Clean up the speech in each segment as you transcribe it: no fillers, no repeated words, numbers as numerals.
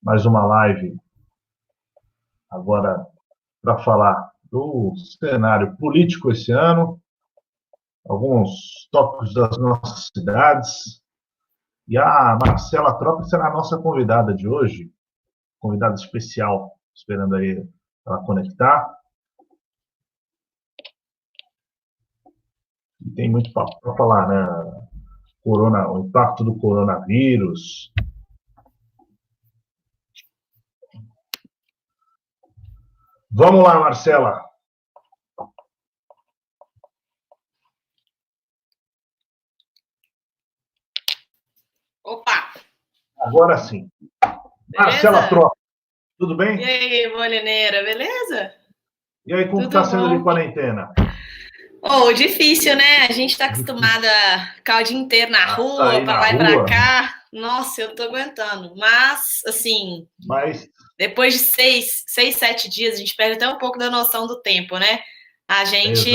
mais uma live agora para falar do cenário político esse ano, alguns tópicos das nossas cidades. E a Marcela Troppi será a nossa convidada de hoje, convidada especial, esperando aí ela conectar. E tem muito para falar, né? O impacto do coronavírus. Vamos lá, Marcela. Opa! Agora sim. Beleza? Marcela Troppi, tudo bem? E aí, Molineira, beleza? E aí, como está sendo de quarentena? Difícil, né? A gente tá acostumada a ficar o dia inteiro na rua, pra lá e pra cá. Nossa, eu não tô aguentando. Mas, assim, depois de 7 dias, a gente perde até um pouco da noção do tempo, né? A gente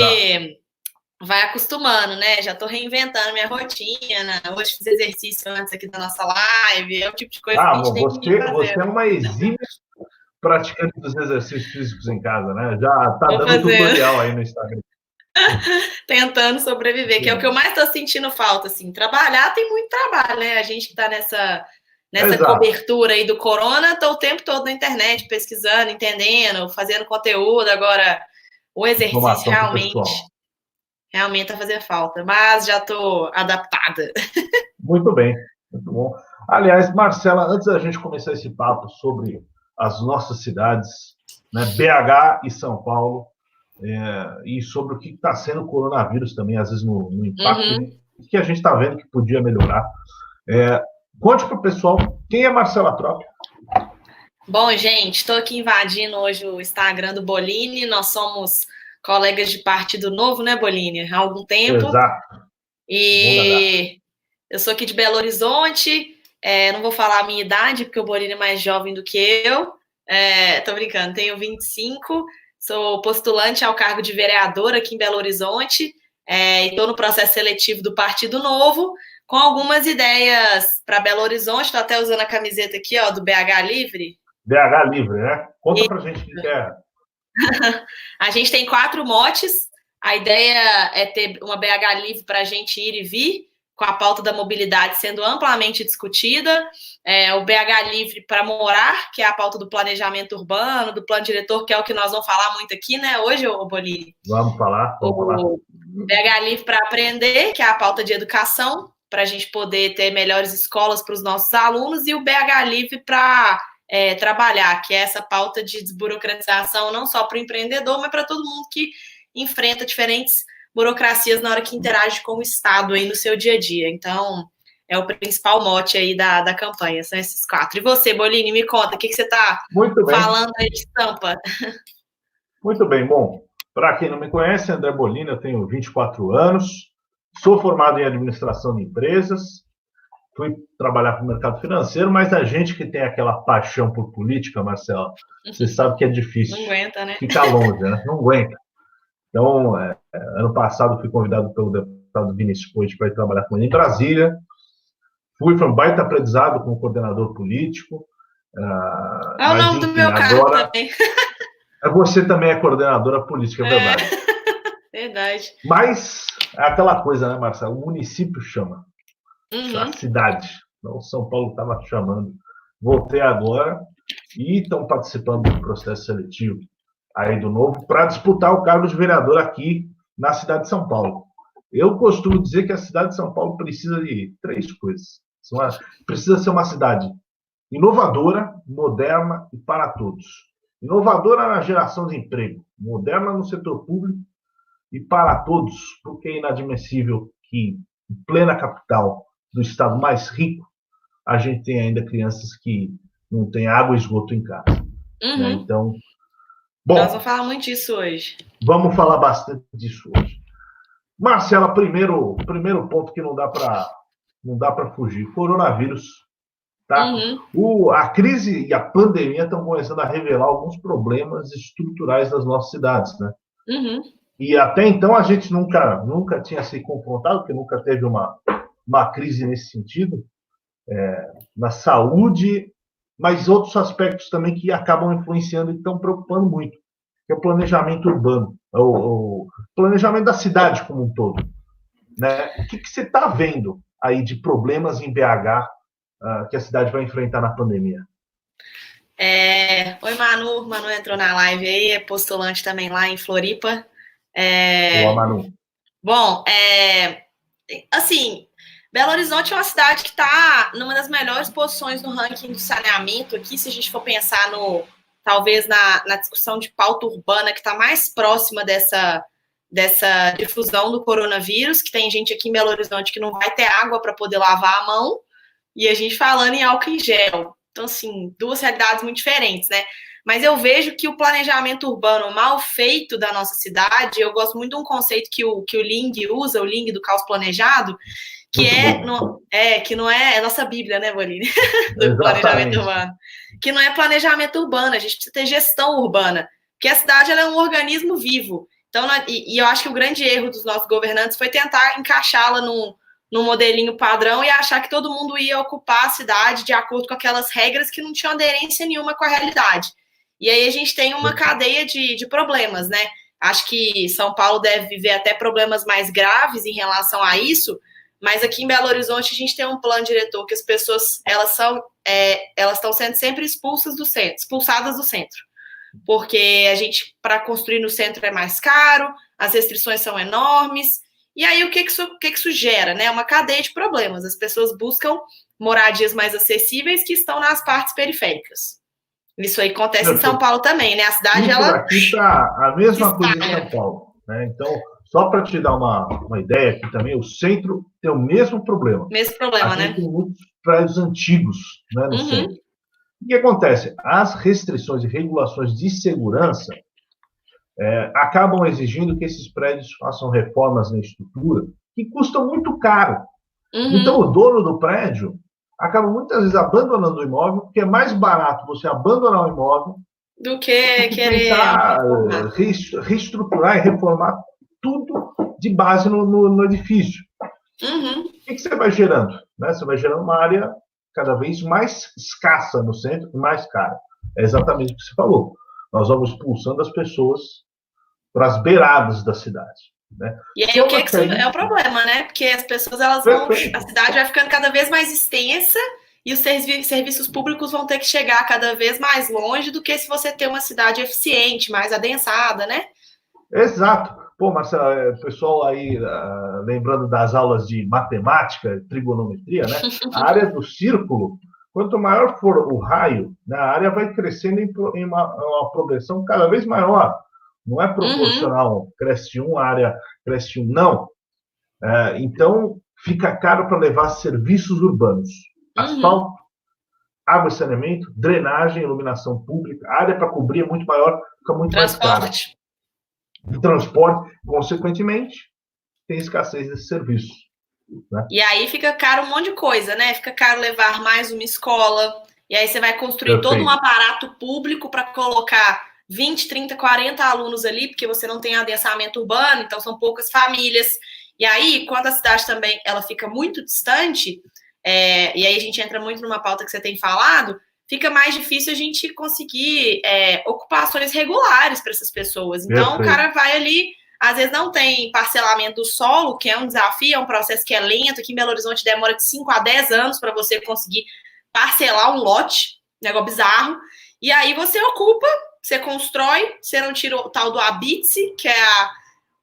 vai acostumando, né? Já tô reinventando minha rotina. Hoje fiz exercício antes aqui da nossa live. É o tipo de coisa que a gente tem que fazer. Você é uma exímia praticante dos exercícios físicos em casa, né? Já tá dando tutorial aí no Instagram. Tentando sobreviver, que é o que eu mais tô sentindo falta, assim. Trabalhar tem muito trabalho, né? A gente que tá nessa cobertura aí do corona, tô o tempo todo na internet, pesquisando, entendendo, fazendo conteúdo. Agora, o exercício realmente tá fazendo falta, mas já tô adaptada. Muito bem, muito bom. Aliás, Marcela, antes da gente começar esse papo sobre as nossas cidades, né, BH e São Paulo, e sobre o que está sendo o coronavírus também, às vezes no impacto que a gente está vendo que podia melhorar. Conte para o pessoal quem é Marcela Troppi. Bom, gente, estou aqui invadindo hoje o Instagram do Bolini. Nós somos colegas de Partido Novo, né, Bolini? Há algum tempo. Exato. E eu sou aqui de Belo Horizonte. Não vou falar a minha idade, porque o Bolini é mais jovem do que eu. Tô brincando, tenho 25. Sou postulante ao cargo de vereadora aqui em Belo Horizonte. E estou no processo seletivo do Partido Novo, com algumas ideias para Belo Horizonte. Estou até usando a camiseta aqui, ó, do BH Livre. BH Livre, né? Conta pra gente o que é. A gente tem 4 motes. A ideia é ter uma BH Livre para a gente ir e vir, com a pauta da mobilidade sendo amplamente discutida. O BH Livre para morar, que é a pauta do planejamento urbano, do plano diretor, que é o que nós vamos falar muito aqui, né, hoje, Bolini? Vamos falar. O BH Livre para aprender, que é a pauta de educação, para a gente poder ter melhores escolas para os nossos alunos, e o BH Livre para trabalhar, que é essa pauta de desburocratização, não só para o empreendedor, mas para todo mundo que enfrenta diferentes burocracias na hora que interage com o Estado aí no seu dia a dia. Então, é o principal mote aí da campanha, são esses 4. E você, Bolini, me conta, o que você está falando aí de Sampa? Muito bem, bom, para quem não me conhece, André Bolini, eu tenho 24 anos, sou formado em administração de empresas, fui trabalhar para o mercado financeiro, mas a gente que tem aquela paixão por política, Marcela, você sabe que é difícil ficar longe, né? Não aguenta. Então, ano passado fui convidado pelo deputado Vinícius Poit para ir trabalhar com ele em Brasília. Foi um baita aprendizado como coordenador político. Olha o nome do meu cargo também. Você também é coordenadora política, é verdade. Verdade. Mas é aquela coisa, né, Marcelo? O município chama. A cidade. Então, São Paulo estava chamando. Voltei agora e estão participando do processo seletivo aí do Novo para disputar o cargo de vereador aqui na cidade de São Paulo. Eu costumo dizer que a cidade de São Paulo precisa de 3 coisas. Precisa ser uma cidade inovadora, moderna e para todos. Inovadora na geração de emprego, moderna no setor público e para todos, porque é inadmissível que em plena capital do estado mais rico a gente tem ainda crianças que não têm água e esgoto em casa. Né? Então, bom, nós vamos falar muito disso hoje. Vamos falar bastante disso hoje. Marcela, primeiro ponto que não dá para fugir, coronavírus. Tá? A crise e a pandemia estão começando a revelar alguns problemas estruturais das nossas cidades, né? E até então a gente nunca tinha se confrontado, porque nunca teve uma crise nesse sentido. na saúde, mas outros aspectos também que acabam influenciando e estão preocupando muito, que é o planejamento urbano, o planejamento da cidade como um todo. Né? O que você está vendo aí de problemas em BH que a cidade vai enfrentar na pandemia? Oi, Manu. Manu entrou na live aí, é postulante também lá em Floripa. Boa, Manu. Bom, assim, Belo Horizonte é uma cidade que está numa das melhores posições no ranking do saneamento aqui, se a gente for pensar talvez na discussão de pauta urbana que está mais próxima dessa difusão do coronavírus, que tem gente aqui em Belo Horizonte que não vai ter água para poder lavar a mão, e a gente falando em álcool em gel. Então, assim, duas realidades muito diferentes, né? Mas eu vejo que o planejamento urbano mal feito da nossa cidade, eu gosto muito de um conceito que o Ling usa, o Ling do caos planejado, que que não é nossa Bíblia, né, Boline? Do planejamento urbano. Que não é planejamento urbano, a gente precisa ter gestão urbana, porque a cidade ela é um organismo vivo. Então, e eu acho que o grande erro dos nossos governantes foi tentar encaixá-la num modelinho padrão e achar que todo mundo ia ocupar a cidade de acordo com aquelas regras que não tinham aderência nenhuma com a realidade. E aí a gente tem uma cadeia de problemas, né? Acho que São Paulo deve viver até problemas mais graves em relação a isso, mas aqui em Belo Horizonte a gente tem um plano diretor que as pessoas elas estão sendo sempre expulsadas do centro. Porque a gente, para construir no centro é mais caro, as restrições são enormes. E aí, o que isso gera? Né? Uma cadeia de problemas. As pessoas buscam moradias mais acessíveis que estão nas partes periféricas. Isso aí acontece em São Paulo também, né? A cidade, isso aqui está a mesma coisa em São Paulo. Né? Então, só para te dar uma ideia, aqui também, o centro tem o mesmo problema. Mesmo problema, aqui né? Tem muitos prédios antigos, né, no centro. O que acontece? As restrições e regulações de segurança acabam exigindo que esses prédios façam reformas na estrutura que custam muito caro. Então, o dono do prédio acaba muitas vezes abandonando o imóvel, porque é mais barato você abandonar o imóvel do que querer reestruturar e reformar tudo de base no edifício. O que você vai gerando? Né? Você vai gerando uma área cada vez mais escassa no centro e mais cara. É exatamente o que você falou. Nós vamos expulsando as pessoas para as beiradas da cidade. Né? E aí, o que isso é o problema, né? Porque as pessoas, elas vão... A cidade vai ficando cada vez mais extensa e os serviços públicos vão ter que chegar cada vez mais longe do que se você ter uma cidade eficiente, mais adensada, né? Exato. Pô, Marcelo, pessoal aí, lembrando das aulas de matemática, trigonometria, né? A área do círculo, quanto maior for o raio, né, a área vai crescendo em uma progressão cada vez maior. Não é proporcional, cresce um, a área cresce um, não. Então, fica caro para levar serviços urbanos. Asfalto, água e saneamento, drenagem, iluminação pública, a área para cobrir é muito maior, fica muito mais cara. O transporte, consequentemente, tem escassez desse serviço. Né? E aí fica caro um monte de coisa, né? Fica caro levar mais uma escola, e aí você vai construir todo um aparato público para colocar 20, 30, 40 alunos ali, porque você não tem adensamento urbano, então são poucas famílias. E aí, quando a cidade também ela fica muito distante, e aí a gente entra muito numa pauta que você tem falado, fica mais difícil a gente conseguir ocupações regulares para essas pessoas. Então, o cara vai ali, às vezes não tem parcelamento do solo, que é um desafio, é um processo que é lento. Aqui em Belo Horizonte demora de 5 a 10 anos para você conseguir parcelar um lote, negócio bizarro. E aí você ocupa, você constrói, você não tira o tal do habite, que é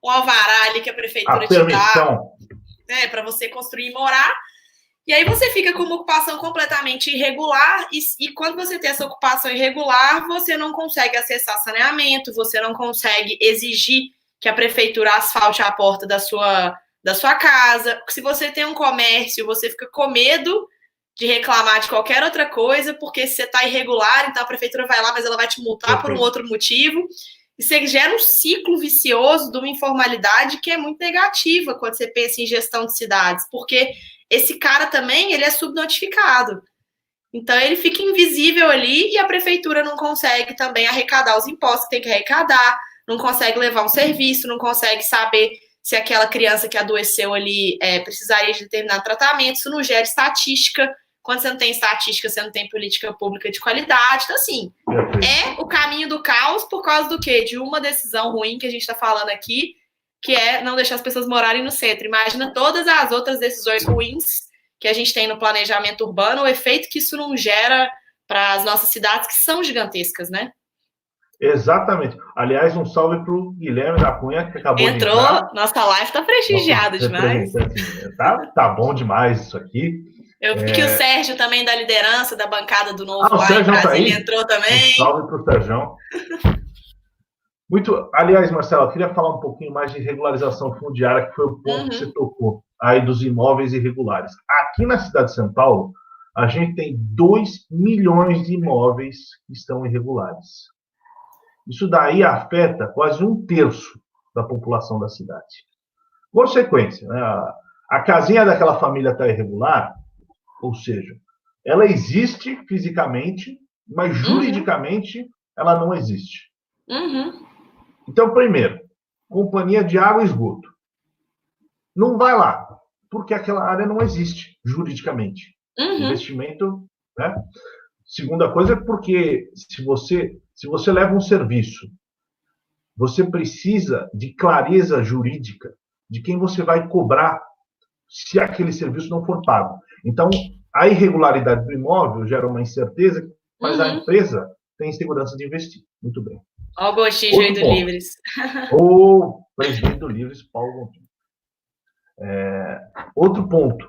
o alvará ali que a prefeitura te dá para você construir e morar. E aí você fica com uma ocupação completamente irregular, e quando você tem essa ocupação irregular, você não consegue acessar saneamento, você não consegue exigir que a prefeitura asfalte a porta da sua casa. Se você tem um comércio, você fica com medo de reclamar de qualquer outra coisa, porque se você está irregular, então a prefeitura vai lá, mas ela vai te multar por um outro motivo. E você gera um ciclo vicioso de uma informalidade que é muito negativa quando você pensa em gestão de cidades, porque esse cara também, ele é subnotificado. Então, ele fica invisível ali e a prefeitura não consegue também arrecadar os impostos que tem que arrecadar, não consegue levar um serviço, não consegue saber se aquela criança que adoeceu ali precisaria de determinado tratamento, isso não gera estatística Quando você não tem estatística, você não tem política pública de qualidade. Então, assim, é o caminho do caos por causa do quê? De uma decisão ruim que a gente está falando aqui, que é não deixar as pessoas morarem no centro. Imagina todas as outras decisões ruins que a gente tem no planejamento urbano, o efeito que isso não gera para as nossas cidades, que são gigantescas, né? Exatamente. Aliás, um salve para o Guilherme da Cunha, que acabou de entrar. Entrou, nossa live está prestigiada demais. Tá bom demais isso aqui. Eu vi que o Sérgio também da liderança da bancada do Novo lá em Brasília entrou também. Um salve para o Sérgio. Aliás, Marcelo, eu queria falar um pouquinho mais de regularização fundiária, que foi o ponto que você tocou, aí dos imóveis irregulares. Aqui na cidade de São Paulo, a gente tem 2 milhões de imóveis que estão irregulares. Isso daí afeta quase 1/3 da população da cidade. Consequência, né? A casinha daquela família está irregular, ou seja, ela existe fisicamente, mas juridicamente ela não existe. Então, primeiro, companhia de água e esgoto. Não vai lá, porque aquela área não existe juridicamente. Investimento, né? Segunda coisa é porque se você leva um serviço, você precisa de clareza jurídica de quem você vai cobrar se aquele serviço não for pago. Então, a irregularidade do imóvel gera uma incerteza, mas a empresa tem segurança de investir. Muito bem. Olha o gostinho aí do Livres. O presidente do Livres, Paulo Montinho. Outro ponto.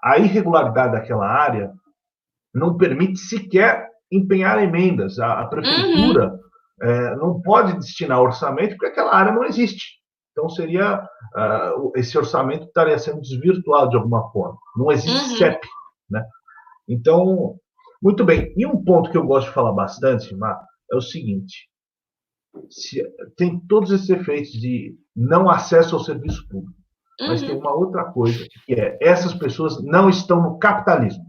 A irregularidade daquela área não permite sequer empenhar emendas. A prefeitura não pode destinar orçamento porque aquela área não existe. Então, esse orçamento estaria sendo desvirtuado de alguma forma. Não existe CEP. Né? Então, muito bem. E um ponto que eu gosto de falar bastante, Mar, é o seguinte. Tem todos esses efeitos de não acesso ao serviço público. Mas tem uma outra coisa, que é essas pessoas não estão no capitalismo.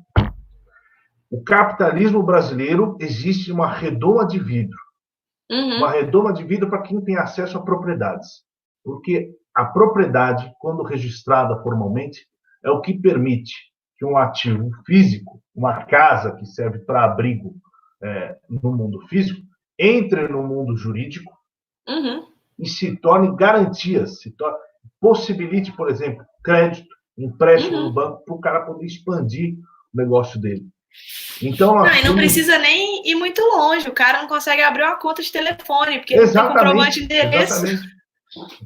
O capitalismo brasileiro existe uma redoma de vidro. Uma redoma de vidro para quem tem acesso a propriedades. Porque a propriedade, quando registrada formalmente, é o que permite que um ativo físico, uma casa que serve para abrigo no mundo físico, entre no mundo jurídico e se torne garantias, possibilite, por exemplo, crédito, empréstimo no banco para o cara poder expandir o negócio dele. Então, não precisa nem ir muito longe, o cara não consegue abrir uma conta de telefone, porque não tem comprovante de endereço.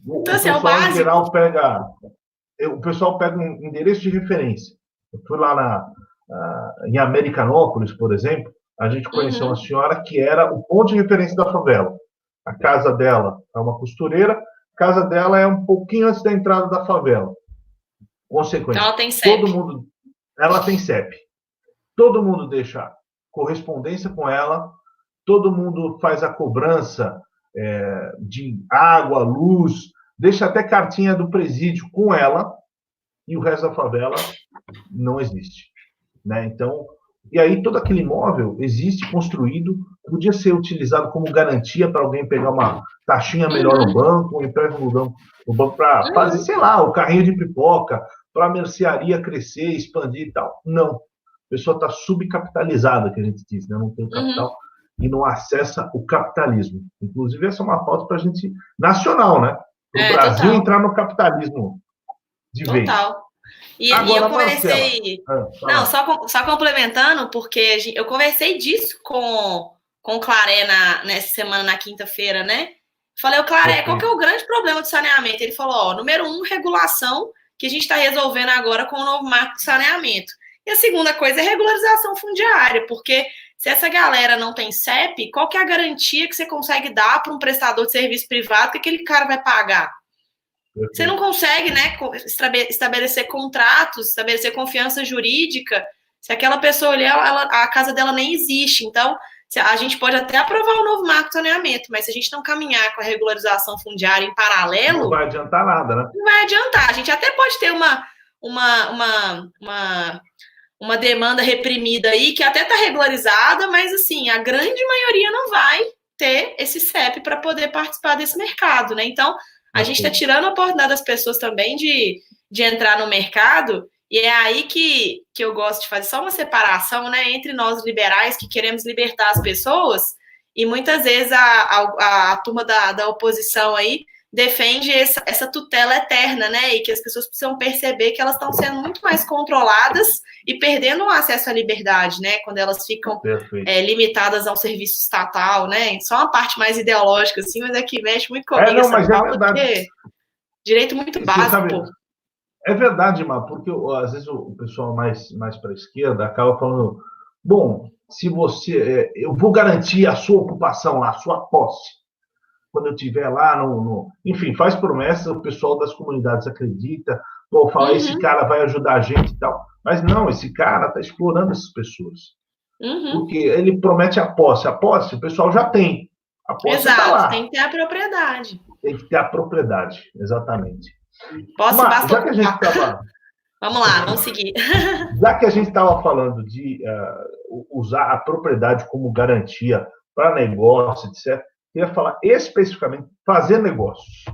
Então, assim, o pessoal, em geral, o pessoal pega um endereço de referência. Eu fui lá em Americanópolis, por exemplo, a gente conheceu uma senhora que era o ponto de referência da favela. A casa dela é uma costureira, a casa dela é um pouquinho antes da entrada da favela. Consequência. Ela tem CEP. Ela tem CEP. Todo mundo deixa correspondência com ela, todo mundo faz a cobrança de água, luz, deixa até cartinha do presídio com ela, e o resto da favela não existe. Né? Então, e aí todo aquele imóvel existe, construído, podia ser utilizado como garantia para alguém pegar uma taxinha melhor no banco, um empréstimo no banco para fazer, sei lá, o carrinho de pipoca, para a mercearia crescer, expandir e tal. Não. A pessoa está subcapitalizada, que a gente diz, né? Não tem capital e não acessa o capitalismo. Inclusive, essa é uma pauta para a gente nacional, né? Para o Brasil total. Entrar no capitalismo de vez. Total. E eu conversei. Não, só complementando, porque eu conversei disso com o Claré nessa semana, na quinta-feira, né? Falei, Claré, qual que é o grande problema do saneamento? Ele falou, número 1, regulação, que a gente está resolvendo agora com o novo marco de saneamento. E a segunda coisa é regularização fundiária, porque se essa galera não tem CEP, qual que é a garantia que você consegue dar para um prestador de serviço privado que aquele cara vai pagar? Você não consegue, né, estabelecer contratos, estabelecer confiança jurídica, se aquela pessoa ali, a casa dela nem existe. Então, a gente pode até aprovar o novo marco de saneamento, mas se a gente não caminhar com a regularização fundiária em paralelo... Não vai adiantar nada, né? Não vai adiantar. A gente até pode ter uma demanda reprimida aí, que até está regularizada, mas, assim, a grande maioria não vai ter esse CEP para poder participar desse mercado, né? Então, a gente está tirando a oportunidade das pessoas também de entrar no mercado E é aí que eu gosto de fazer só uma separação, né, entre nós liberais que queremos libertar as pessoas e muitas vezes a turma da oposição aí defende essa tutela eterna, né, e que as pessoas precisam perceber que elas estão sendo muito mais controladas e perdendo o acesso à liberdade, né, quando elas ficam limitadas ao serviço estatal, né, só uma parte mais ideológica, assim, mas é que mexe muito comigo essa pauta, porque direito muito básico, pô. É verdade, Mar, porque às vezes o pessoal mais para a esquerda acaba falando, bom, se você, eu vou garantir a sua ocupação lá, a sua posse, quando eu estiver lá enfim, faz promessas, o pessoal das comunidades acredita, vou falar, esse cara vai ajudar a gente e tal, mas não, esse cara está explorando essas pessoas, porque ele promete a posse, o pessoal já tem, a posse está lá. Tem que ter a propriedade. Tem que ter a propriedade, exatamente. Mas, já que a gente estava... Vamos lá, vamos seguir. Já que a gente estava falando de usar a propriedade como garantia para negócio, etc., eu ia falar especificamente fazer negócios.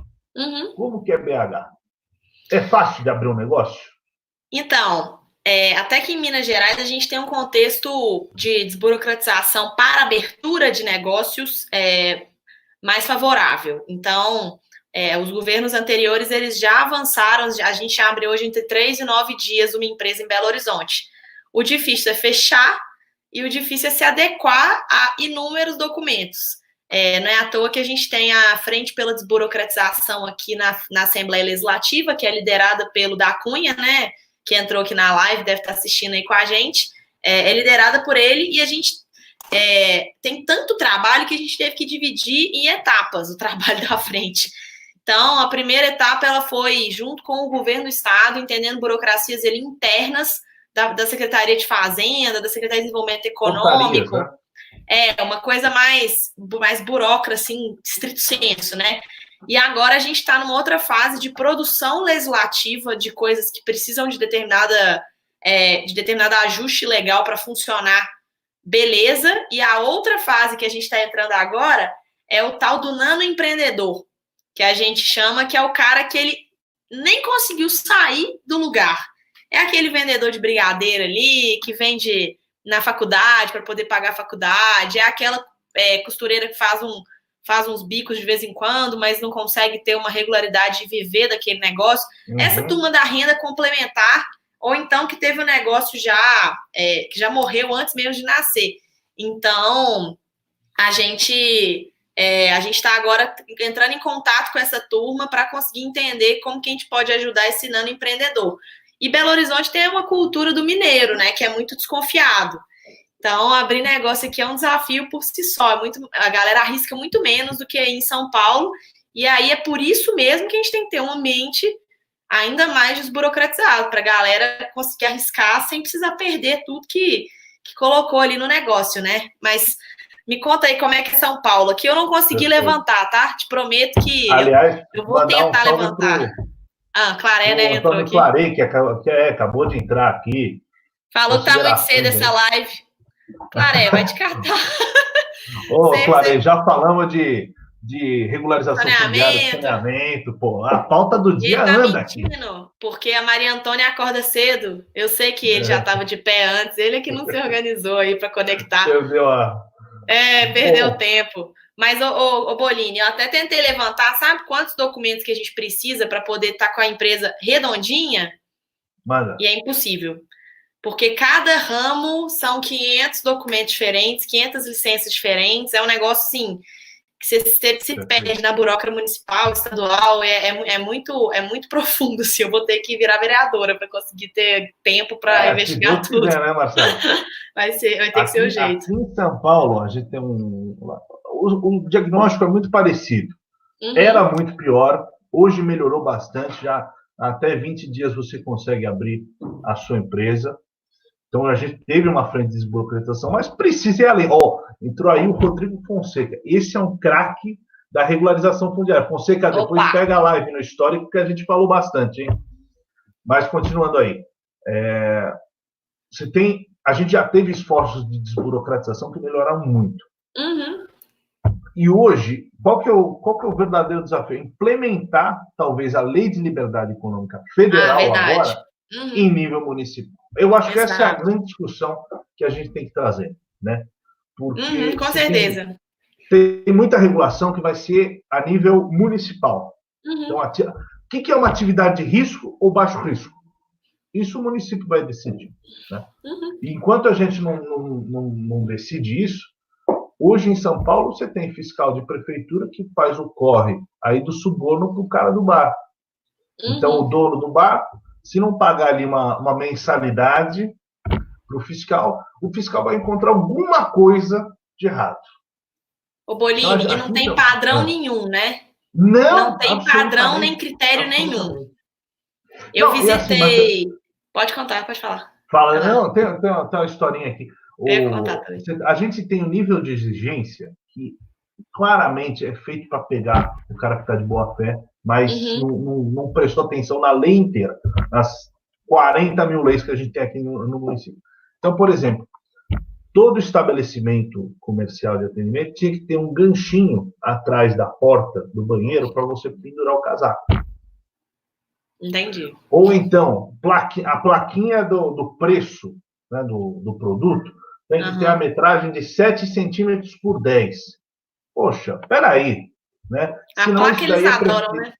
Como que é BH? É fácil de abrir um negócio? Então, até que em Minas Gerais a gente tem um contexto de desburocratização para abertura de negócios mais favorável. Então, os governos anteriores, eles já avançaram, a gente abre hoje entre 3 e 9 dias uma empresa em Belo Horizonte. O difícil é fechar e o difícil é se adequar a inúmeros documentos. Não é à toa que a gente tem a Frente pela Desburocratização aqui na Assembleia Legislativa, que é liderada pelo Da Cunha, né, que entrou aqui na live, deve estar assistindo aí com a gente, é liderada por ele, e a gente tem tanto trabalho que a gente teve que dividir em etapas o trabalho da frente. Então, a primeira etapa ela foi junto com o governo do estado, entendendo burocracias internas da Secretaria de Fazenda, da Secretaria de Desenvolvimento Econômico. Uma coisa mais burocrata, assim, estrito senso, né? E agora a gente está numa outra fase de produção legislativa de coisas que precisam de determinado ajuste legal para funcionar, beleza. E a outra fase que a gente está entrando agora é o tal do nanoempreendedor, que a gente chama, que é o cara que ele nem conseguiu sair do lugar. É aquele vendedor de brigadeiro ali, que vende na faculdade para poder pagar a faculdade, é aquela costureira que faz uns bicos de vez em quando, mas não consegue ter uma regularidade de viver daquele negócio. Essa turma da renda complementar, ou então que teve um negócio que já morreu antes mesmo de nascer. Então, a gente está agora entrando em contato com essa turma para conseguir entender como que a gente pode ajudar esse nanoempreendedor. E Belo Horizonte tem uma cultura do mineiro, né, que é muito desconfiado. Então, abrir negócio aqui é um desafio por si só. A galera arrisca muito menos do que em São Paulo. E aí é por isso mesmo que a gente tem que ter um ambiente ainda mais desburocratizado, para a galera conseguir arriscar sem precisar perder tudo que colocou ali no negócio, né? Mas me conta aí como é que é São Paulo. Aqui eu não consegui levantar, tá? Te prometo que eu vou tentar levantar. Claré, né? Entrou aqui. Claré, que acabou de entrar aqui. Falou que tá muito cedo essa live. Claré, vai te catar. Claré, já falamos de regularização fundiária, saneamento, pô. A pauta do dia anda aqui. Porque a Maria Antônia acorda cedo. Eu sei que ele já estava de pé antes. Ele é que não se organizou aí para conectar. Perdeu tempo. Mas, Bolini, eu até tentei levantar, sabe quantos documentos que a gente precisa para poder estar com a empresa redondinha? Manda. E é impossível. Porque cada ramo são 500 documentos diferentes, 500 licenças diferentes. É um negócio, assim, que você se perde na burocracia municipal, estadual. É muito profundo, assim. Eu vou ter que virar vereadora para conseguir ter tempo para investigar tudo. Quiser, né, Marcelo? Vai ter que ser o jeito. Aqui em São Paulo, a gente tem o diagnóstico é muito parecido. Era muito pior, hoje melhorou bastante, já até 20 dias você consegue abrir a sua empresa. Então a gente teve uma frente de desburocratização, mas precisa ir além. Entrou aí o Rodrigo Fonseca. Esse é um craque da regularização fundiária. Fonseca, depois pega a live no histórico, que a gente falou bastante, hein? Mas continuando aí. A gente já teve esforços de desburocratização que melhoraram muito. E hoje, qual que é o verdadeiro desafio? Implementar, talvez, a Lei de Liberdade Econômica Federal agora em nível municipal. Eu acho que essa é a grande discussão que a gente tem que trazer, né? Porque com certeza. Tem muita regulação que vai ser a nível municipal. Então, o que é uma atividade de risco ou baixo risco? Isso o município vai decidir. Né? E enquanto a gente não decide isso, hoje em São Paulo você tem fiscal de prefeitura que faz o corre aí do suborno para o cara do bar. Então, o dono do bar, se não pagar ali uma mensalidade para o fiscal vai encontrar alguma coisa de errado. Ô, Bolini, então, e não tem padrão nenhum, né? Não tem padrão nem critério nenhum. Eu visitei... Assim, pode contar, pode falar. Fala, não, tem uma historinha aqui. A gente tem um nível de exigência que claramente é feito para pegar o cara que está de boa fé, mas não prestou atenção na lei inteira, nas 40 mil leis que a gente tem aqui no município. Então, por exemplo, todo estabelecimento comercial de atendimento tinha que ter um ganchinho atrás da porta do banheiro para você pendurar o casaco. Entendi. Ou então, a plaquinha do preço, né, do produto tem que ter a metragem de 7 centímetros por 10. Poxa, peraí. Né? A placa eles adoram, né?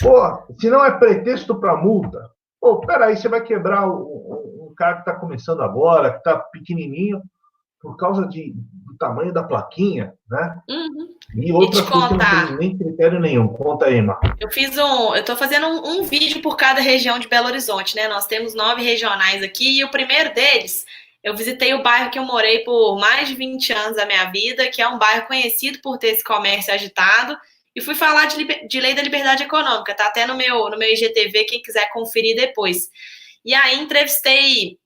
Pô, se não é pretexto para multa, pô, peraí, você vai quebrar um cara que está começando agora, que está pequenininho, por causa do tamanho da plaquinha, né? E outra coisa que não tem nem critério nenhum. Conta aí, Marco. Eu estou fazendo um vídeo por cada região de Belo Horizonte, né? Nós temos 9 regionais aqui e o primeiro deles, eu visitei o bairro que eu morei por mais de 20 anos da minha vida, que é um bairro conhecido por ter esse comércio agitado, e fui falar de lei da liberdade econômica, tá até no meu IGTV, quem quiser conferir depois. E aí entrevistei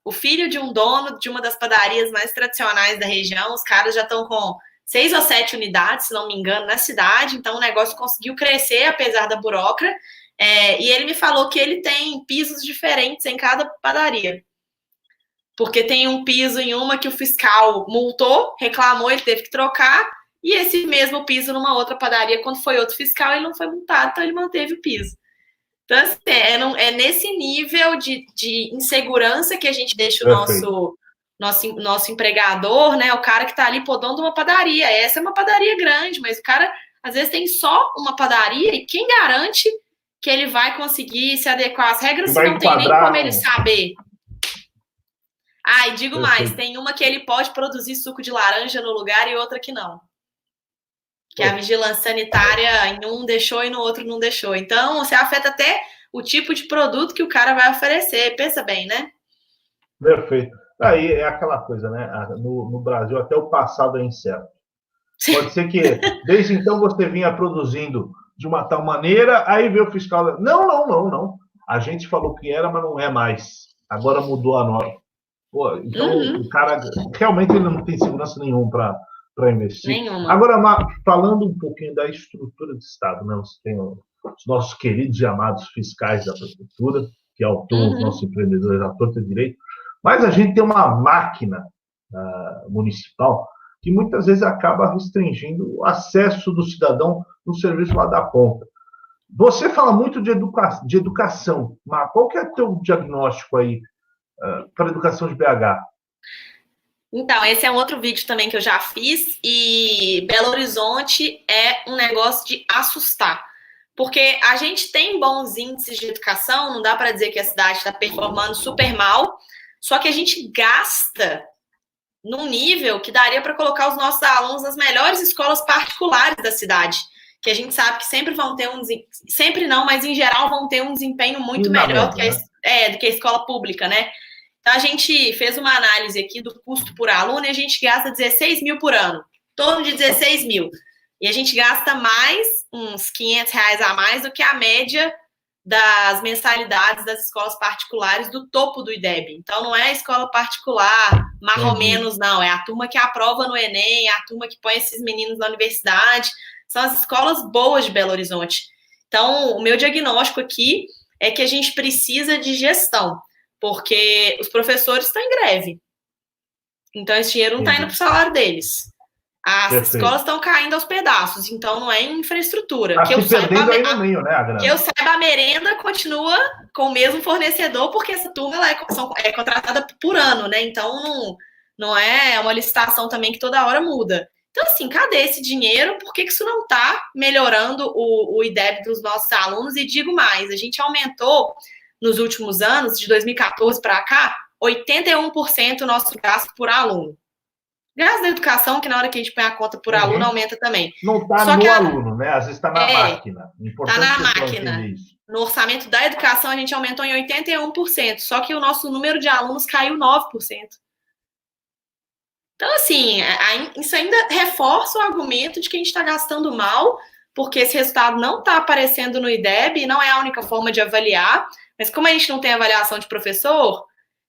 o filho de um dono de uma das padarias mais tradicionais da região. Os caras já estão com 6 ou 7 unidades, se não me engano, na cidade. Então o negócio conseguiu crescer, apesar da burocra. E ele me falou que ele tem pisos diferentes em cada padaria. Porque tem um piso em uma que o fiscal multou, reclamou, ele teve que trocar. E esse mesmo piso numa outra padaria, quando foi outro fiscal, ele não foi multado, então ele manteve o piso. Então, assim, é nesse nível de insegurança que a gente deixa o nosso empregador, né? O cara que está ali, dono de uma padaria. Essa é uma padaria grande, mas o cara, às vezes, tem só uma padaria e quem garante que ele vai conseguir se adequar às regras se não tem nem como ele saber? E digo mais, tem uma que ele pode produzir suco de laranja no lugar e outra que não. Que a vigilância sanitária em um deixou e no outro não deixou. Então, você afeta até o tipo de produto que o cara vai oferecer. Pensa bem, né? Perfeito. Aí é aquela coisa, né? No Brasil, até o passado é incerto. Pode ser que, desde então, você vinha produzindo de uma tal maneira, aí veio o fiscal... Não. A gente falou que era, mas não é mais. Agora mudou a norma. Pô, então, o cara, realmente, ele não tem segurança nenhuma para investir. Nenhuma. Agora, falando um pouquinho da estrutura do Estado, né? Você tem os nossos queridos e amados fiscais da prefeitura, que autuam os nossos empreendedores à torta e direito, mas a gente tem uma máquina municipal que muitas vezes acaba restringindo o acesso do cidadão no serviço lá da ponta. Você fala muito de educação, mas qual que é o teu diagnóstico aí para a educação de BH? Então, esse é um outro vídeo também que eu já fiz, e Belo Horizonte é um negócio de assustar, porque a gente tem bons índices de educação, não dá para dizer que a cidade está performando super mal, só que a gente gasta num nível que daria para colocar os nossos alunos nas melhores escolas particulares da cidade, que a gente sabe que sempre vão ter sempre não, mas em geral vão ter um desempenho muito melhor do que a escola pública, né? Então, a gente fez uma análise aqui do custo por aluno e a gente gasta 16 mil por ano, em torno de 16 mil. E a gente gasta mais, uns R$500 a mais do que a média das mensalidades das escolas particulares do topo do IDEB. Então, não é a escola particular, mais ou menos, não. É a turma que aprova no Enem, é a turma que põe esses meninos na universidade. São as escolas boas de Belo Horizonte. Então, o meu diagnóstico aqui é que a gente precisa de gestão, porque os professores estão em greve. Então, esse dinheiro não está indo para o salário deles. As escolas estão caindo aos pedaços, então não é infraestrutura. Está se perdendo aí no meio, né, a grana? Que eu saiba, a merenda continua com o mesmo fornecedor, porque essa turma ela é contratada por ano, né? Então não é uma licitação também que toda hora muda. Então, assim, cadê esse dinheiro? Por que isso não está melhorando o IDEB dos nossos alunos? E digo mais, a gente aumentou nos últimos anos, de 2014 para cá, 81% o nosso gasto por aluno. Gasto da educação, que na hora que a gente põe a conta por aluno, aumenta também. Não está no aluno, né? Às vezes está na máquina. Está na máquina. No orçamento da educação, a gente aumentou em 81%, só que o nosso número de alunos caiu 9%. Então, assim, isso ainda reforça o argumento de que a gente está gastando mal, porque esse resultado não está aparecendo no IDEB, e não é a única forma de avaliar, mas como a gente não tem avaliação de professor,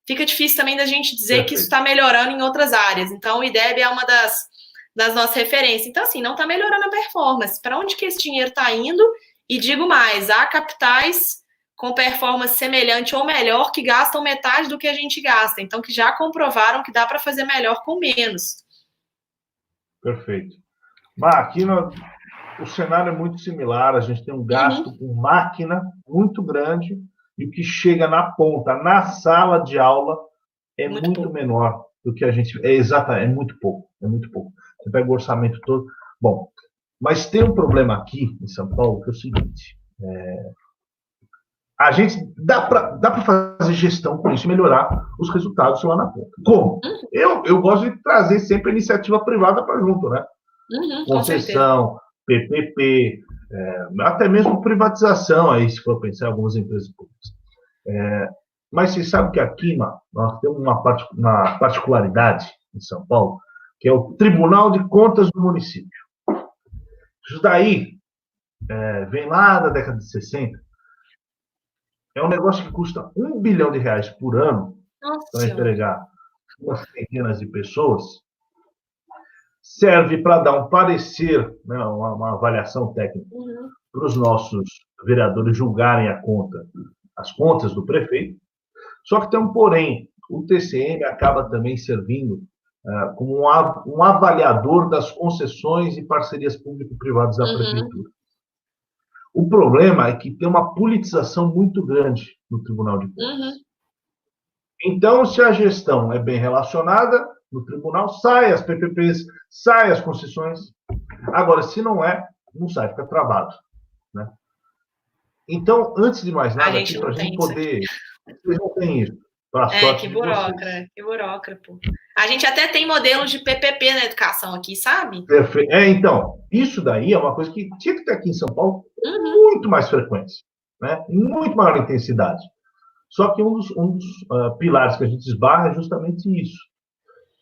fica difícil também da gente dizer que isso está melhorando em outras áreas. Então, o IDEB é uma das nossas referências. Então, assim, não está melhorando a performance. Para onde que esse dinheiro está indo? E digo mais, há capitais com performance semelhante ou melhor que gastam metade do que a gente gasta. Então, que já comprovaram que dá para fazer melhor com menos. Perfeito. Mas aqui o cenário é muito similar. A gente tem um gasto com máquina muito grande, e o que chega na ponta, na sala de aula, é muito menor do que a gente... É muito pouco. É muito pouco. Você pega o orçamento todo... Bom, mas tem um problema aqui em São Paulo, que é o seguinte... A gente dá para fazer gestão com isso e melhorar os resultados lá na ponta. Como? Eu gosto de trazer sempre a iniciativa privada para junto, né? Concessão, PPP, até mesmo privatização, aí, se for pensar em algumas empresas públicas. Mas você sabe que aqui nós temos uma particularidade em São Paulo, que é o Tribunal de Contas do município. Isso daí vem lá da década de 60. É um negócio que custa R$1 bilhão por ano para empregar umas centenas de pessoas. Serve para dar um parecer, né, uma avaliação técnica para os nossos vereadores julgarem as contas do prefeito. Só que tem um porém. O TCM acaba também servindo como um avaliador das concessões e parcerias público-privadas da prefeitura. O problema é que tem uma politização muito grande no Tribunal de Contas. Então, se a gestão é bem relacionada, no tribunal sai as PPPs, sai as concessões. Agora, se não não sai, fica travado. Né? Então, antes de mais nada, para a gente poder... Vocês não têm isso. Que burocrata, pô. A gente até tem modelos de PPP na educação aqui, sabe? Perfeito. Então, isso daí é uma coisa que tinha que ter aqui em São Paulo muito mais frequência, né? Muito maior intensidade. Só que um dos pilares que a gente esbarra é justamente isso.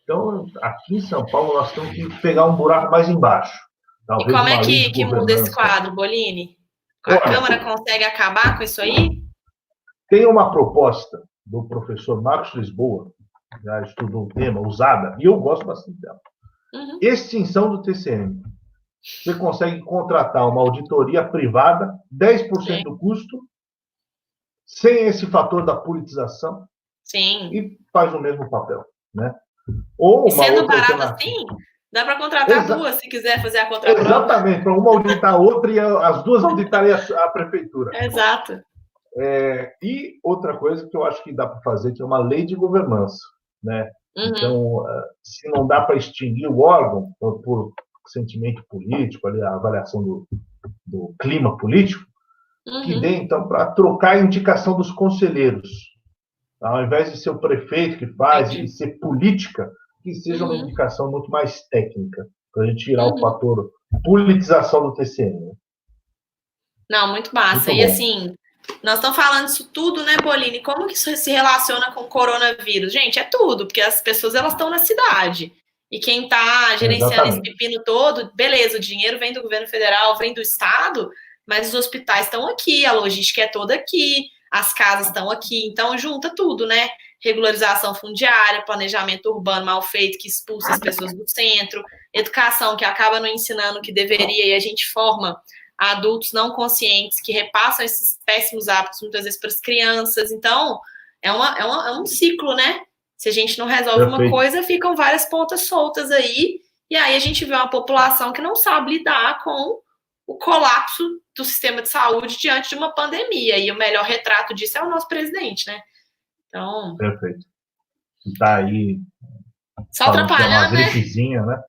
Então, aqui em São Paulo, nós temos que pegar um buraco mais embaixo. Talvez e como é que muda esse quadro, Bolini? A Câmara consegue acabar com isso aí? Tem uma proposta do professor Marcos Lisboa, já estudou o tema, usada, e eu gosto bastante dela. Extinção do TCM. Você consegue contratar uma auditoria privada, 10% do custo, sem esse fator da politização, e faz o mesmo papel. Né? Ou sendo barato assim, dá para contratar duas, se quiser fazer a contraprova. Exatamente, para uma auditar a outra e as duas auditarem a prefeitura. Exato. E outra coisa que eu acho que dá para fazer, que é uma lei de governança. Né? Então, se não dá para extinguir o órgão por sentimento político, ali, a avaliação do clima político, que dê, então, para trocar a indicação dos conselheiros. Ao invés de ser o prefeito que faz e ser política, que seja uma indicação muito mais técnica, para a gente tirar o fator politização do TCM. Não, muito massa. Muito e assim, nós estamos falando isso tudo, né, Bolini? Como que isso se relaciona com o coronavírus? Gente, é tudo, porque as pessoas elas estão na cidade. E quem está gerenciando esse pepino todo, beleza, o dinheiro vem do governo federal, vem do estado, mas os hospitais estão aqui, a logística é toda aqui, as casas estão aqui, então junta tudo, né? Regularização fundiária, planejamento urbano mal feito que expulsa as pessoas do centro, educação que acaba não ensinando o que deveria e a gente forma adultos não conscientes que repassam esses péssimos hábitos muitas vezes para as crianças. Então, é um ciclo, né? Se a gente não resolve uma coisa, ficam várias pontas soltas aí E aí a gente vê uma população que não sabe lidar com o colapso do sistema de saúde diante de uma pandemia. E o melhor retrato disso é o nosso presidente, né? Então. Perfeito. Está aí. Só atrapalhando, uma gripezinha, né?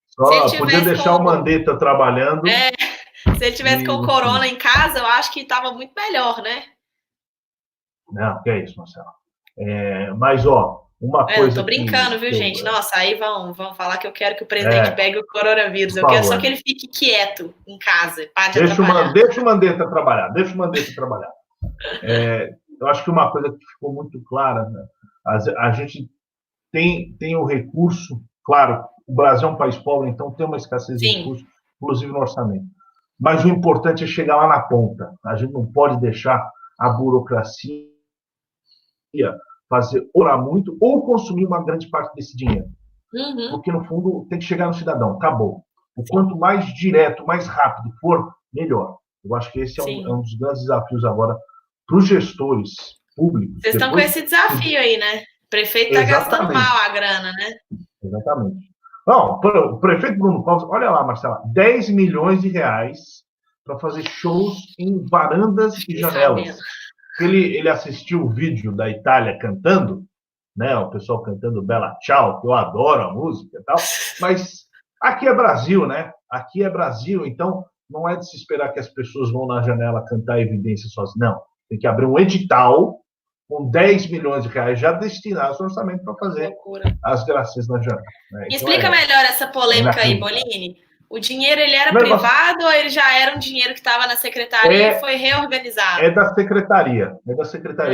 Só podia deixar o Mandetta trabalhando. Se ele tivesse com corona em casa, eu acho que estava muito melhor, né? Não, que é isso, Marcelo. Mas, uma coisa. Tô brincando, viu, gente? Nossa, aí vão falar que eu quero que o presidente pegue o coronavírus. Eu quero só que ele fique quieto em casa. Deixa o Mandetta trabalhar. Eu acho que uma coisa que ficou muito clara, né? A gente tem o recurso, claro, o Brasil é um país pobre, então tem uma escassez de recursos, inclusive no orçamento. Mas o importante é chegar lá na ponta. A gente não pode deixar a burocracia orar muito ou consumir uma grande parte desse dinheiro. Porque, no fundo, tem que chegar no cidadão. Acabou. O quanto mais direto, mais rápido for, melhor. Eu acho que esse é um dos grandes desafios agora para os gestores públicos. Vocês estão com esse desafio aí, né? O prefeito está gastando mal a grana, né? Exatamente. Não, o prefeito Bruno Covas, olha lá, Marcela, 10 milhões de reais para fazer shows em varandas e janelas. Ele assistiu o vídeo da Itália cantando, né? O pessoal cantando Bella Ciao, que eu adoro a música e tal, mas aqui é Brasil, né? Aqui é Brasil, então não é de se esperar que as pessoas vão na janela cantar evidência sozinhas. Não, tem que abrir um edital com 10 milhões de reais já destinados ao orçamento para fazer as graças na janela. Né? Me explica melhor essa polêmica aí, Bolini. O dinheiro, ele era privado ou ele já era um dinheiro que estava na secretaria e foi reorganizado? É da secretaria.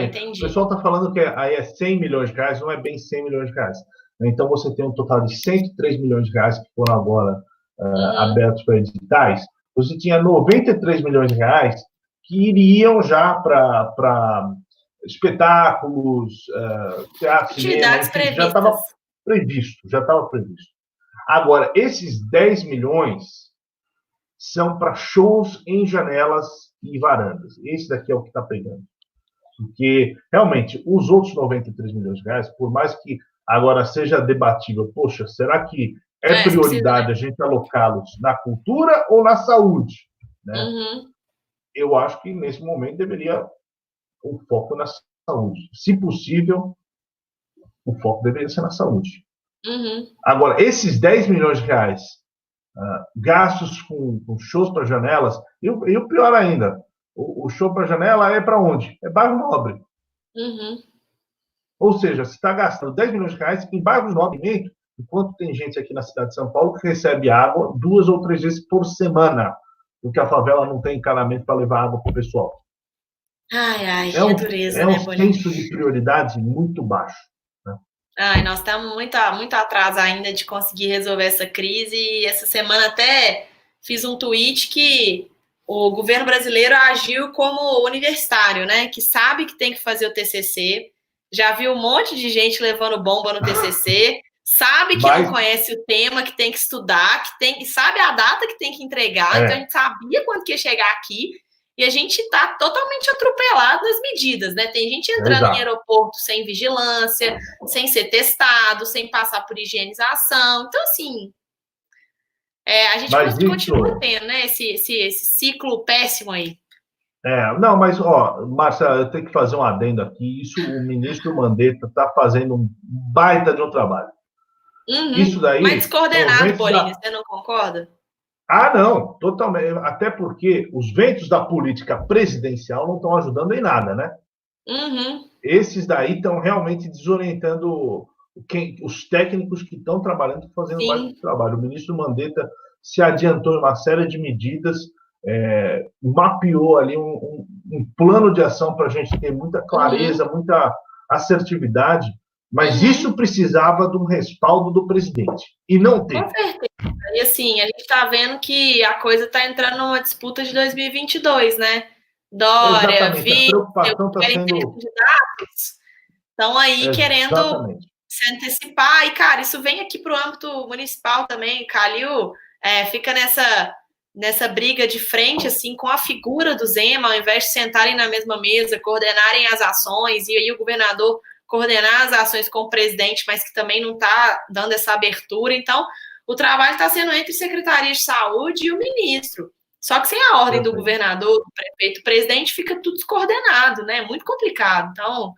Entendi. O pessoal está falando que aí é 100 milhões de reais, não é bem 100 milhões de reais. Então, você tem um total de 103 milhões de reais que foram agora abertos para editais. Você tinha 93 milhões de reais que iriam já para espetáculos, teatro, atividades cinema, previstas. Já estava previsto. Agora, esses 10 milhões são para shows em janelas e varandas. Esse daqui é o que está pegando. Porque, realmente, os outros 93 milhões de reais, por mais que agora seja debatível, poxa, será que é prioridade a gente alocá-los na cultura ou na saúde? Né? Eu acho que, nesse momento, deveria o foco na saúde. Se possível, o foco deveria ser na saúde. Agora, esses 10 milhões de reais gastos com shows para janelas, e o pior ainda, o show para janela é para onde? É bairro nobre. Ou seja, você está gastando 10 milhões de reais em bairros nobres, enquanto tem gente aqui na cidade de São Paulo que recebe água 2 ou 3 vezes por semana, porque a favela não tem encanamento para levar água para o pessoal. É dureza, né, Bolini? Senso de prioridade muito baixo. Nós estamos muito atrás ainda de conseguir resolver essa crise. E essa semana até fiz um tweet que o governo brasileiro agiu como universitário, né? Que sabe que tem que fazer o TCC. Já viu um monte de gente levando bomba no TCC. Sabe que não conhece o tema, que tem que estudar, sabe a data que tem que entregar. Então a gente sabia quando que ia chegar aqui. E a gente está totalmente atropelado nas medidas, né? Tem gente entrando em aeroporto sem vigilância, sem ser testado, sem passar por higienização. Então, assim, a gente continua tendo, né? Esse ciclo péssimo aí. Não, mas, Márcia, eu tenho que fazer um adendo aqui. Isso, o ministro Mandetta está fazendo um baita de um trabalho. Isso daí... Mas descoordenado, Bolini, você não concorda? Não, totalmente. Até porque os ventos da política presidencial não estão ajudando em nada, né? Esses daí estão realmente desorientando os técnicos que estão trabalhando, fazendo mais trabalho. O ministro Mandetta se adiantou em uma série de medidas, mapeou ali um plano de ação para a gente ter muita clareza, muita assertividade, mas isso precisava de um respaldo do presidente, e não teve. Com certeza. E assim, a gente está vendo que a coisa está entrando numa disputa de 2022, né? Dória, Witzel, querem ter candidatos, estão aí querendo se antecipar. E, cara, isso vem aqui para o âmbito municipal também. Calil fica nessa briga de frente, assim, com a figura do Zema, ao invés de sentarem na mesma mesa, coordenarem as ações, e aí o governador coordenar as ações com o presidente, mas que também não está dando essa abertura. Então, o trabalho está sendo entre Secretaria de Saúde e o ministro. Só que sem a ordem do governador, do prefeito, do presidente, fica tudo descoordenado, né? Muito complicado. Então,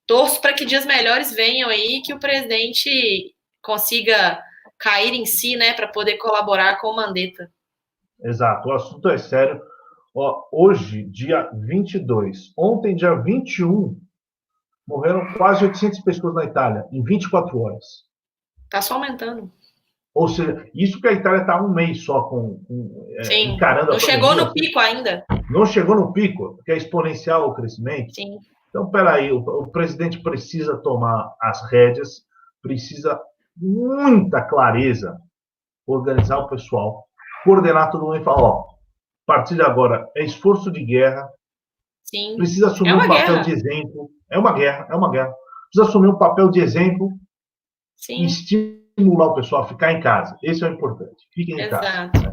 torço para que dias melhores venham aí, que o presidente consiga cair em si, né, para poder colaborar com o Mandetta. Exato, o assunto é sério. Ó, hoje, dia 22, ontem, dia 21, morreram quase 800 pessoas na Itália, em 24 horas. Está só aumentando. Ou seja, isso que a Itália está um mês só encarando a pandemia. Não chegou no pico ainda. Não chegou no pico, porque é exponencial o crescimento. Sim. Então, peraí, o presidente precisa tomar as rédeas, precisa muita clareza, organizar o pessoal, coordenar todo mundo e falar, ó, a partir de agora é esforço de guerra. Sim. Precisa assumir um papel de exemplo. É uma guerra. Precisa assumir um papel de exemplo. Sim. E estimular o pessoal a ficar em casa. Esse é o importante. Fiquem em casa. Né?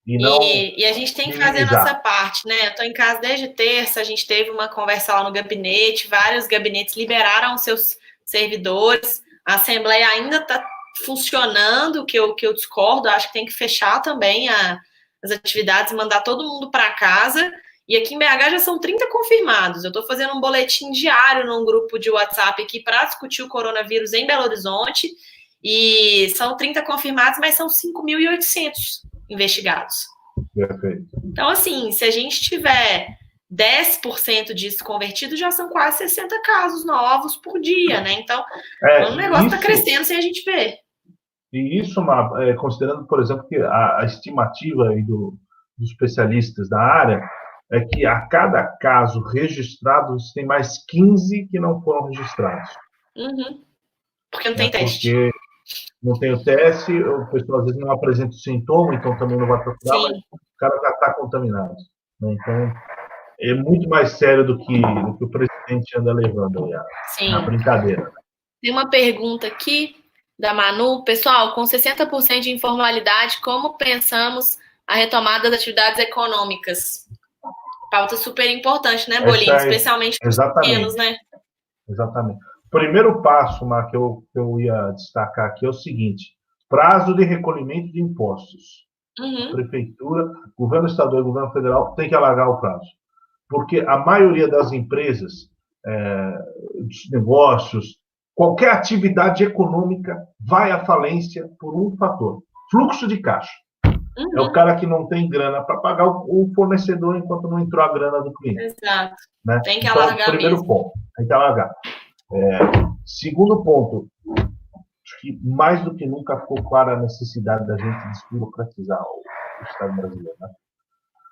E a gente tem que fazer a nossa parte, né? Eu estou em casa desde terça, a gente teve uma conversa lá no gabinete, vários gabinetes liberaram seus servidores, a Assembleia ainda está funcionando, que eu discordo, acho que tem que fechar também as atividades, mandar todo mundo para casa. E aqui em BH já são 30 confirmados. Eu estou fazendo um boletim diário num grupo de WhatsApp aqui para discutir o coronavírus em Belo Horizonte. E são 30 confirmados, mas são 5.800 investigados. Perfeito. Então, assim, se a gente tiver 10% disso convertido, já são quase 60 casos novos por dia, né? Então, o negócio está crescendo sem a gente ver. E isso, considerando, por exemplo, que a estimativa aí dos especialistas da área é que a cada caso registrado tem mais 15 que não foram registrados. Uhum. Porque não tem teste. Porque não tem o teste, o pessoal às vezes não apresenta o sintoma, então também não vai procurar, mas o cara já está contaminado. Né? Então, é muito mais sério do que o presidente anda levando aí a brincadeira. Né? Tem uma pergunta aqui da Manu. Pessoal, com 60% de informalidade, como pensamos a retomada das atividades econômicas? Pauta super importante, né, Bolinho? Especialmente para os pequenos, né? Exatamente. O primeiro passo, Mar, que eu ia destacar aqui é o seguinte: prazo de recolhimento de impostos. Uhum. A prefeitura, governo estadual e governo federal tem que alargar o prazo. Porque a maioria das empresas, dos negócios, qualquer atividade econômica vai à falência por um fator: fluxo de caixa. Uhum. É o cara que não tem grana para pagar o fornecedor enquanto não entrou a grana do cliente. Exato. Né? Tem que alargar primeiro mesmo. ponto, tem que alargar. Segundo ponto, acho que mais do que nunca ficou clara a necessidade da gente desburocratizar o Estado brasileiro. Né?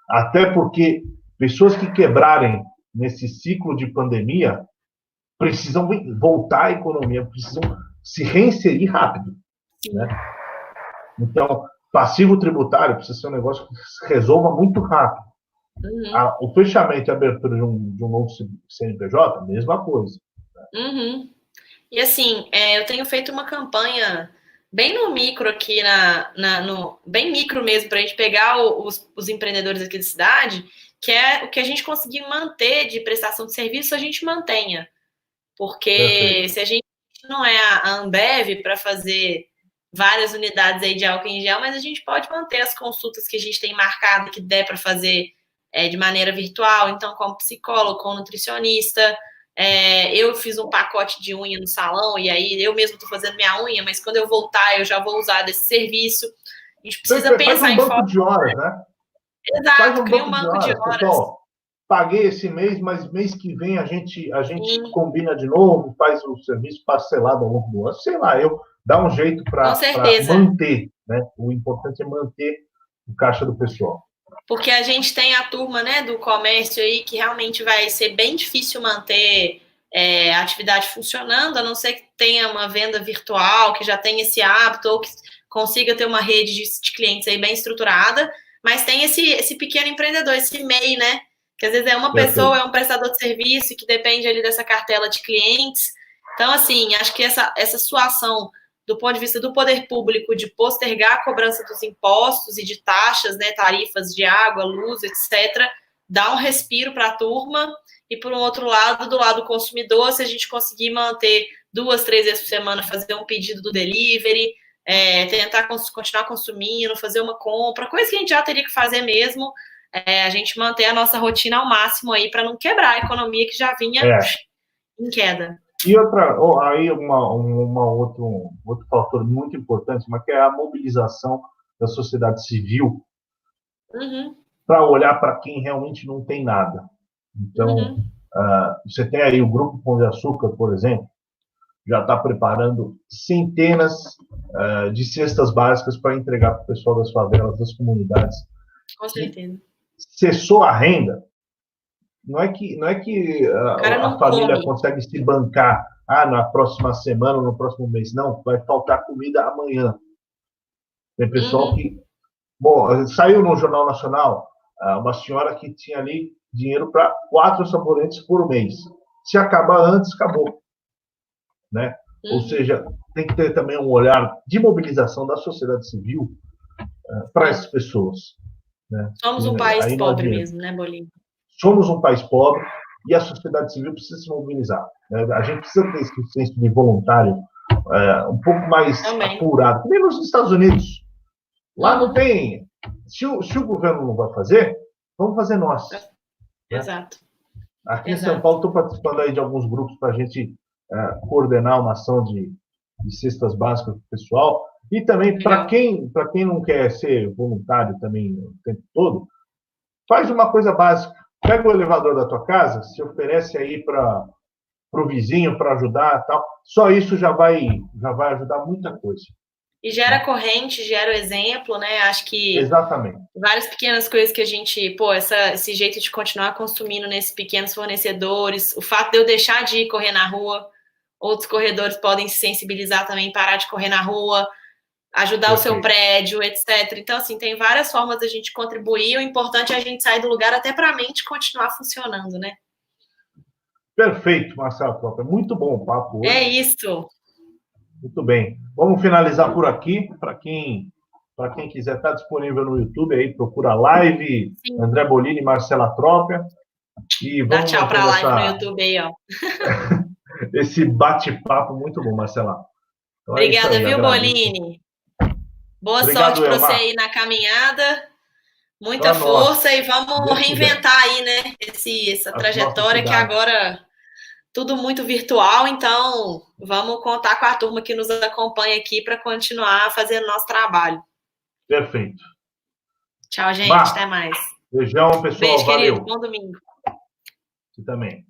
Até porque pessoas que quebrarem nesse ciclo de pandemia precisam voltar à economia, precisam se reinserir rápido. Né? Então, passivo tributário precisa ser um negócio que se resolva muito rápido. Uhum. O fechamento e a abertura de um novo CNPJ, mesma coisa. Uhum. E assim, eu tenho feito uma campanha bem no micro aqui, bem micro mesmo, para a gente pegar os empreendedores aqui da cidade, que é o que a gente conseguir manter de prestação de serviço, a gente mantenha. Porque se a gente não é a Ambev para fazer várias unidades aí de álcool em gel, mas a gente pode manter as consultas que a gente tem marcado, que der para fazer de maneira virtual, então como psicólogo, como nutricionista. Eu fiz um pacote de unha no salão, e aí eu mesmo estou fazendo minha unha, mas quando eu voltar eu já vou usar desse serviço. A gente precisa pensar em banco de horas, né? Exato, cria um banco de horas. Pessoal, paguei esse mês, mas mês que vem a gente combina de novo, faz o serviço parcelado ao longo do ano. Sei lá, dá um jeito para manter, né? O importante é manter o caixa do pessoal. Porque a gente tem a turma, né, do comércio aí, que realmente vai ser bem difícil manter a atividade funcionando, a não ser que tenha uma venda virtual, que já tenha esse hábito, ou que consiga ter uma rede de clientes aí bem estruturada, mas tem esse pequeno empreendedor, esse MEI, né, que às vezes é uma pessoa, é um prestador de serviço, que depende ali dessa cartela de clientes. Então, assim, acho que essa sua ação do ponto de vista do poder público, de postergar a cobrança dos impostos e de taxas, né, tarifas de água, luz, etc., dá um respiro para a turma. E, por um outro lado, do lado do consumidor, se a gente conseguir manter 2, 3 vezes por semana, fazer um pedido do delivery, tentar continuar consumindo, fazer uma compra, coisa que a gente já teria que fazer mesmo, a gente manter a nossa rotina ao máximo aí para não quebrar a economia que já vinha em queda. E aí outro fator muito importante, mas que é a mobilização da sociedade civil para olhar para quem realmente não tem nada. Então, você tem aí o Grupo Pão de Açúcar, por exemplo, já está preparando centenas de cestas básicas para entregar para o pessoal das favelas, das comunidades. Com certeza. Cessou a renda, não é que a família consegue se bancar na próxima semana, no próximo mês. Não, vai faltar comida amanhã. Tem pessoal que... Bom, saiu no Jornal Nacional uma senhora que tinha ali dinheiro para 4 sabonetes por mês. Se acabar antes, acabou. Né? Ou seja, tem que ter também um olhar de mobilização da sociedade civil para essas pessoas. Né? Somos um país pobre mesmo, né, Bolinho? Somos um país pobre e a sociedade civil precisa se mobilizar. Né? A gente precisa ter esse senso de voluntário um pouco mais apurado. Também nos Estados Unidos. Lá não tem... Se o governo não vai fazer, vamos fazer nós. Exato. Né? Aqui em São Paulo, estou participando aí de alguns grupos para a gente coordenar uma ação de cestas básicas para o pessoal. E também, para quem não quer ser voluntário também o tempo todo, faz uma coisa básica. Pega o elevador da tua casa, se oferece aí para o vizinho para ajudar e tal. Só isso já vai ajudar muita coisa. E gera corrente, gera o exemplo, né? Acho que exatamente. Várias pequenas coisas que a gente, esse jeito de continuar consumindo nesses pequenos fornecedores, o fato de eu deixar de ir correr na rua, outros corredores podem se sensibilizar também, parar de correr na rua, ajudar o seu prédio, etc. Então, assim, tem várias formas da gente contribuir. O importante é a gente sair do lugar até para a mente continuar funcionando, né? Perfeito, Marcelo Tropa. Muito bom o papo hoje. É isso. Muito bem. Vamos finalizar por aqui. Para quem quiser, está disponível no YouTube aí, procura live, sim. André Bolini e Marcela Tropa. E dá tchau para a live no YouTube aí, ó. Esse bate-papo muito bom, Marcela. Então, obrigada, viu, Bolini? Boa sorte para você aí na caminhada. Muita força e vamos reinventar aí, né? Essa trajetória que agora tudo muito virtual, então vamos contar com a turma que nos acompanha aqui para continuar fazendo nosso trabalho. Perfeito. Tchau, gente. Até mais. Beijão, pessoal. Beijo, valeu. Querido. Bom domingo. Você também.